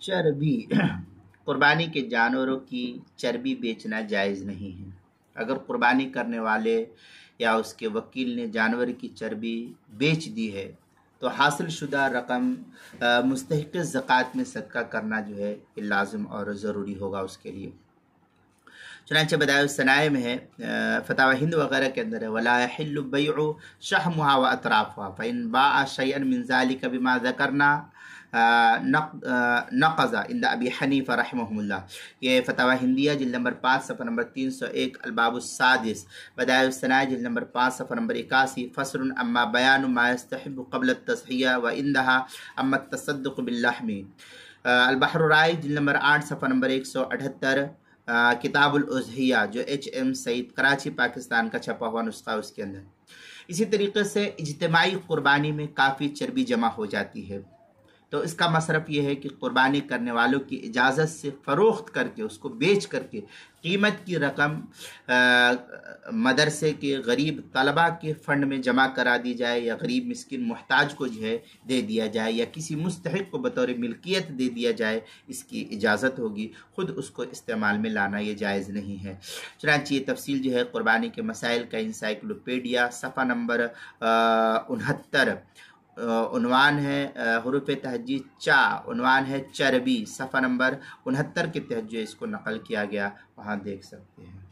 चर्बी कुर्बानी के जानवरों की चर्बी बेचना जायज़ नहीं है। अगर कुर्बानी करने वाले या उसके वकील ने जानवर की चर्बी बेच दी है तो हासिल शुदा रकम मुस्तहिक़ ज़कात में सदका करना जो है ये लाजिम और ज़रूरी होगा उसके लिए। चुनांचे बदाय सनाए में है, फतावा हिंद वगैरह के अंदर है, वला यहिल्लु बैउ शहमुहा व अतराफुहा फ़इन बाअ शयअन मिन ज़ालिका बिमा ज़करना नक़ज़ा इंद अबी हनीफ़ा रहमहुल्लाह। ये फतावा हिंदिया जिल्द नंबर 5 सफ़ा नंबर 301 अलबाबुस्सादिस बदाय सनाए जिल्द नंबर 5 सफ़ा नंबर 81 फ़स्लुन अम्मा बयानु मा यस्तहिब्बु क़ब्ल अत-तज़हिया व इंदहा अम्मा तसद्दुक़ बिल्लहमी। अल-बहर राई जिल्द नंबर 8 सफ़ा नंबर 178 किताबुल उज़हिया जो HM सईद कराची पाकिस्तान का छपा हुआ नुस्खा उसके अंदर। इसी तरीके से इज्तिमाई कुर्बानी में काफ़ी चर्बी जमा हो जाती है, तो इसका मसरफ ये है कि कुर्बानी करने वालों की इजाज़त से फ़रोख्त करके उसको बेच करके कीमत की रकम मदरसे के गरीब तलबा के फ़ंड में जमा करा दी जाए या गरीब मिस्किन मुहताज को जो है दे दिया जाए या किसी मुस्तहिक़ को बतौर मिल्कियत दे दिया जाए, इसकी इजाज़त होगी। ख़ुद उसको इस्तेमाल में लाना ये जायज़ नहीं है। चुनांचे ये तफसील जो है कुर्बानी के मसाइल का इंसाइक्लोपीडिया सफ़ा नंबर 69 उन्वान है हुरूफ़ तहजी चा, उन्वान है चर्बी, सफ़ा नंबर 69 के तहत जो इसको नकल किया गया, वहाँ देख सकते हैं।